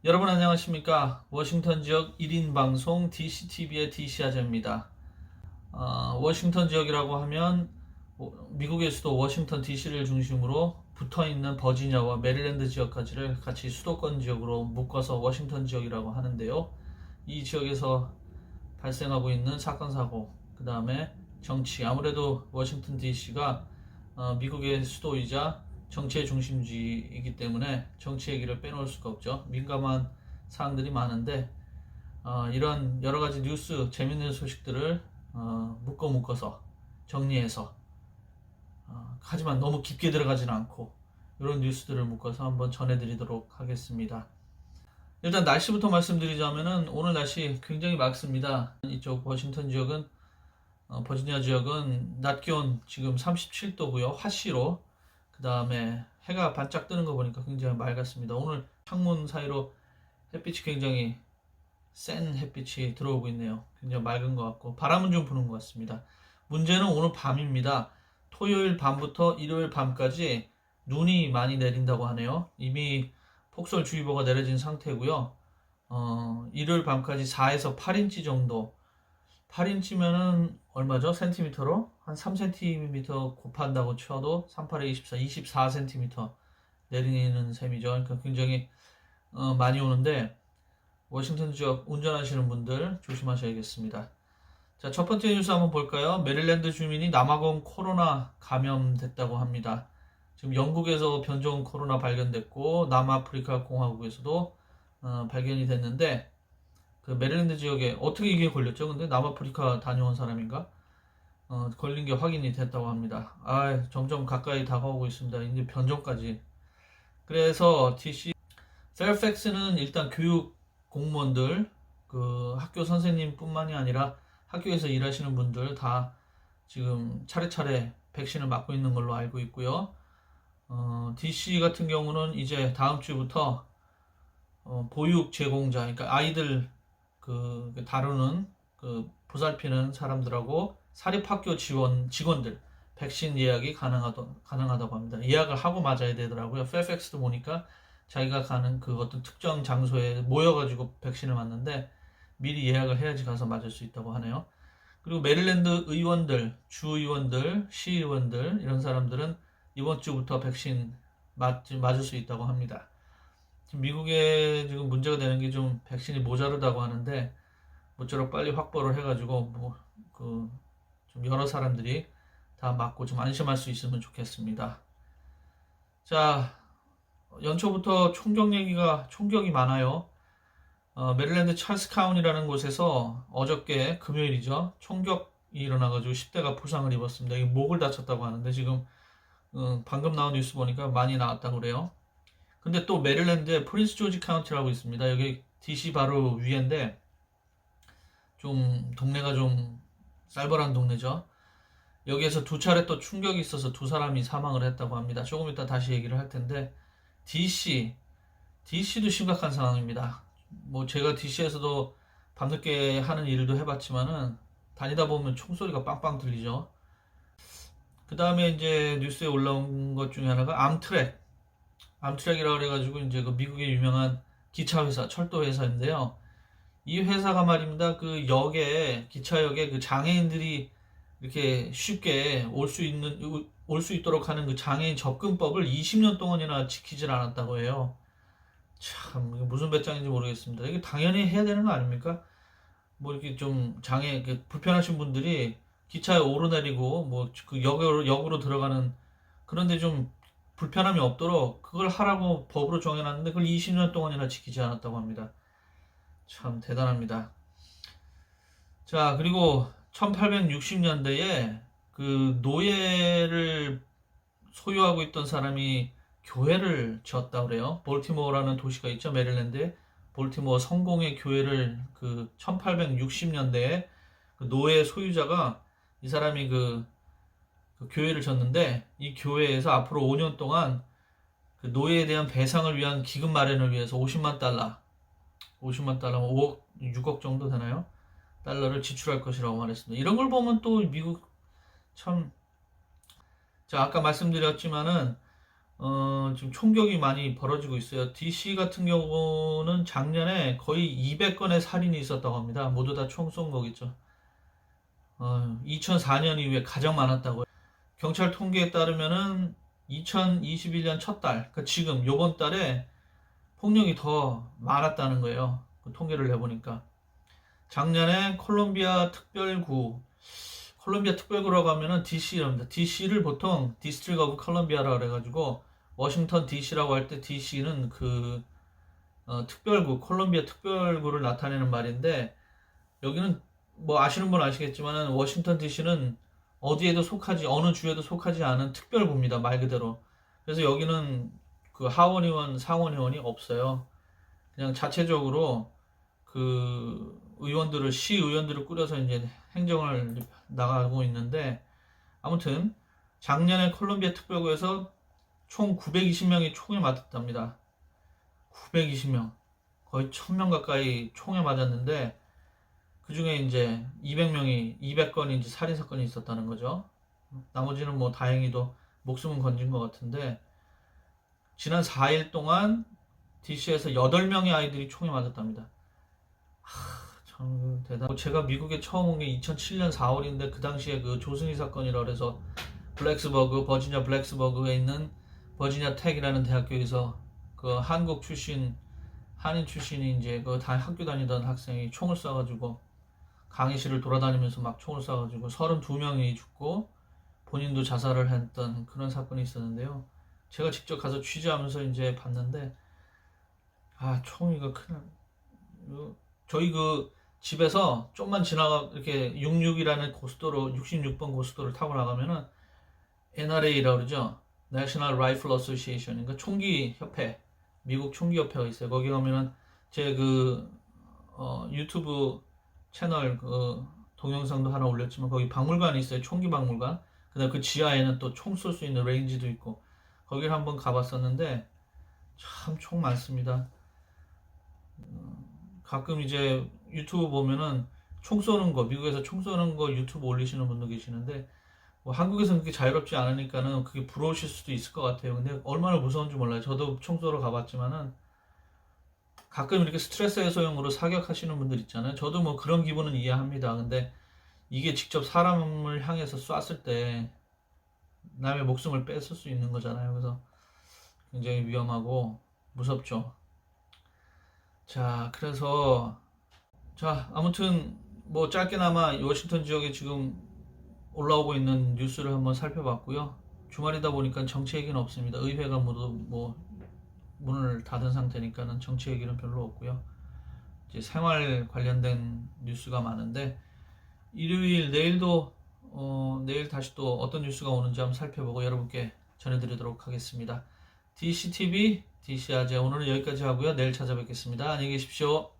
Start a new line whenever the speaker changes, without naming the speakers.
여러분 안녕하십니까. 워싱턴 지역 1인 방송 DCTV의 DC아재입니다. 워싱턴 지역이라고 하면 미국의 수도 워싱턴 DC를 중심으로 붙어있는 버지니아와 메릴랜드 지역까지를 같이 수도권 지역으로 묶어서 워싱턴 지역이라고 하는데요. 이 지역에서 발생하고 있는 사건 사고, 그 다음에 정치, 아무래도 워싱턴 DC가 미국의 수도이자 정치의 중심지이기 때문에 정치 얘기를 빼놓을 수가 없죠. 민감한 사항들이 많은데 이런 여러 가지 뉴스, 재밌는 소식들을 묶어서 정리해서 하지만 너무 깊게 들어가지는 않고 이런 뉴스들을 묶어서 한번 전해드리도록 하겠습니다. 일단 날씨부터 말씀드리자면은 오늘 날씨 굉장히 맑습니다. 이쪽 워싱턴 지역은 버지니아 지역은 낮 기온 지금 37도고요. 화씨로 그 다음에 해가 반짝 뜨는 거 보니까 굉장히 맑았습니다. 오늘 창문 사이로 햇빛이 굉장히 센 햇빛이 들어오고 있네요. 굉장히 맑은 것 같고 바람은 좀 부는 것 같습니다. 문제는 오늘 밤입니다. 토요일 밤부터 일요일 밤까지 눈이 많이 내린다고 하네요. 이미 폭설주의보가 내려진 상태고요. 일요일 밤까지 4에서 8인치 정도. 8인치면은 얼마죠? 센티미터로? 한 3cm 곱한다고 쳐도 38에 24, 24cm 내리는 셈이죠. 그러니까 굉장히 많이 오는데 워싱턴 지역 운전하시는 분들 조심하셔야겠습니다. 자, 첫 번째 뉴스 한번 볼까요? 메릴랜드 주민이 남아공 코로나 감염됐다고 합니다. 지금 영국에서 변종 코로나 발견됐고 남아프리카 공화국에서도 발견이 됐는데 그 메릴랜드 지역에 어떻게 이게 걸렸죠? 근데 남아프리카 다녀온 사람인가? 걸린 게 확인이 됐다고 합니다. 점점 가까이 다가오고 있습니다. 이제 변종까지. 그래서 DC 펠팩스는 일단 교육 공무원들, 그 학교 선생님뿐만이 아니라 학교에서 일하시는 분들 다 지금 차례차례 백신을 맞고 있는 걸로 알고 있고요. DC 같은 경우는 이제 다음 주부터 보육 제공자, 그러니까 아이들 다루는 보살피는 사람들하고 사립학교 직원들 백신 예약이 가능하다고 합니다. 예약을 하고 맞아야 되더라고요. 펠팩스도 보니까 자기가 가는 그 어떤 특정 장소에 모여가지고 백신을 맞는데 미리 예약을 해야지 가서 맞을 수 있다고 하네요. 그리고 메릴랜드 의원들, 주의원들, 시의원들 이런 사람들은 이번 주부터 백신 맞을 수 있다고 합니다. 지금 미국에 지금 문제가 되는 게 좀 백신이 모자르다고 하는데 모쪼록 빨리 확보를 해가지고 좀 여러 사람들이 다 맞고 좀 안심할 수 있으면 좋겠습니다. 자, 연초부터 총격이 많아요. 메릴랜드 찰스 카운티라는 곳에서 어저께 금요일이죠. 총격이 일어나가지고 10대가 부상을 입었습니다. 이게 목을 다쳤다고 하는데 지금 방금 나온 뉴스 보니까 많이 나왔다고 그래요. 근데 또 메릴랜드에 프린스 조지 카운티라고 있습니다. 여기 DC 바로 위인데 좀 동네가 좀 쌀벌한 동네죠. 여기에서 두 차례 또 충격이 있어서 두 사람이 사망을 했다고 합니다. 조금 이따 다시 얘기를 할 텐데 DC도 심각한 상황입니다. 뭐 제가 DC에서도 밤늦게 하는 일도 해봤지만은 다니다 보면 총소리가 빵빵 들리죠. 그 다음에 이제 뉴스에 올라온 것 중에 하나가 암트랙이라고 그래가지고 이제 그 미국의 유명한 기차 회사, 철도 회사인데요. 이 회사가 말입니다. 그 기차역에 그 장애인들이 이렇게 쉽게 올 수 있도록 하는 그 장애인 접근법을 20년 동안이나 지키질 않았다고 해요. 참, 이게 무슨 배짱인지 모르겠습니다. 이게 당연히 해야 되는 거 아닙니까? 뭐 이렇게 좀 불편하신 분들이 기차에 오르내리고 뭐 그 역으로 들어가는 그런데 좀 불편함이 없도록 그걸 하라고 법으로 정해놨는데 그걸 20년 동안이나 지키지 않았다고 합니다. 참 대단합니다. 자, 그리고 1860년대에 그 노예를 소유하고 있던 사람이 교회를 지었다 그래요. 볼티모어라는 도시가 있죠, 메릴랜드에. 볼티모어 성공의 교회를 그 1860년대에 그 노예 소유자가 이 사람이 그 교회를 졌는데 이 교회에서 앞으로 5년 동안 그 노예에 대한 배상을 위한 기금 마련을 위해서 50만 달러, 5억, 6억 정도 되나요? 달러를 지출할 것이라고 말했습니다. 이런 걸 보면 또 미국 참, 자, 아까 말씀드렸지만은 지금 총격이 많이 벌어지고 있어요. DC 같은 경우는 작년에 거의 200건의 살인이 있었다고 합니다. 모두 다 총 쏜 거겠죠. 2004년 이후에 가장 많았다고요. 경찰 통계에 따르면은 2021년 첫 달, 그러니까 지금 요번 달에 폭력이 더 많았다는 거예요. 그 통계를 내보니까. 작년에 콜롬비아 특별구라고 하면은 DC랍니다. DC를 보통 District of Columbia라고 그래가지고 워싱턴 DC라고 할 때 DC는 그 특별구, 콜롬비아 특별구를 나타내는 말인데 여기는 뭐 아시는 분 아시겠지만은 워싱턴 DC는 어디에도 속하지 어느 주에도 속하지 않은 특별구입니다. 말 그대로. 그래서 여기는 그 하원의원, 상원의원이 없어요. 그냥 자체적으로 그 시의원들을 꾸려서 이제 행정을 나가고 있는데 아무튼 작년에 콜롬비아 특별구에서 총 920명이 총에 맞았답니다. 920명. 거의 1000명 가까이 총에 맞았는데 그 중에 이제 200건이 이제 살인 사건이 있었다는 거죠. 나머지는 뭐 다행히도 목숨은 건진 것 같은데 지난 4일 동안 DC에서 8명의 아이들이 총에 맞았답니다. 참 대단. 제가 미국에 처음 온 게 2007년 4월인데 그 당시에 그 조승희 사건이라 그래서 버지니아 블랙스버그에 있는 버지니아 텍이라는 대학교에서 그 한인 출신이 이제 그 학교 다니던 학생이 총을 쏴가지고 강의실을 돌아다니면서 막 총을 쏴가지고 32명이 죽고 본인도 자살을 했던 그런 사건이 있었는데요. 제가 직접 가서 취재하면서 이제 봤는데 총이가 저희 그 집에서 좀만 지나가 이렇게 66이라는 고속도로 66번 고속도로를 타고 나가면은 NRA라고 그러죠. National Rifle Association, 그러니까 총기 협회, 미국 총기 협회가 있어요. 거기 가면은 제 그 유튜브 채널 그 동영상도 하나 올렸지만 거기 박물관이 있어요. 총기 박물관. 그다음 그 지하에는 또 총 쏠 수 있는 레인지도 있고 거기를 한번 가봤었는데 참 총 많습니다. 가끔 이제 유튜브 보면은 미국에서 총 쏘는 거 유튜브 올리시는 분도 계시는데 뭐 한국에서는 그렇게 자유롭지 않으니까는 그게 부러우실 수도 있을 것 같아요. 근데 얼마나 무서운지 몰라요. 저도 총 쏘러 가봤지만은 가끔 이렇게 스트레스 해소용으로 사격하시는 분들 있잖아요. 저도 뭐 그런 기분은 이해합니다. 근데 이게 직접 사람을 향해서 쐈을 때 남의 목숨을 뺏을 수 있는 거잖아요. 그래서 굉장히 위험하고 무섭죠. 아무튼 뭐 짧게나마 워싱턴 지역에 지금 올라오고 있는 뉴스를 한번 살펴봤고요. 주말이다 보니까 정치 얘기는 없습니다. 의회가 모두 뭐 문을 닫은 상태니까는 정치 얘기는 별로 없고요. 이제 생활 관련된 뉴스가 많은데 일요일 내일 다시 또 어떤 뉴스가 오는지 한번 살펴보고 여러분께 전해드리도록 하겠습니다. DCTV, DC아재 오늘은 여기까지 하고요. 내일 찾아뵙겠습니다. 안녕히 계십시오.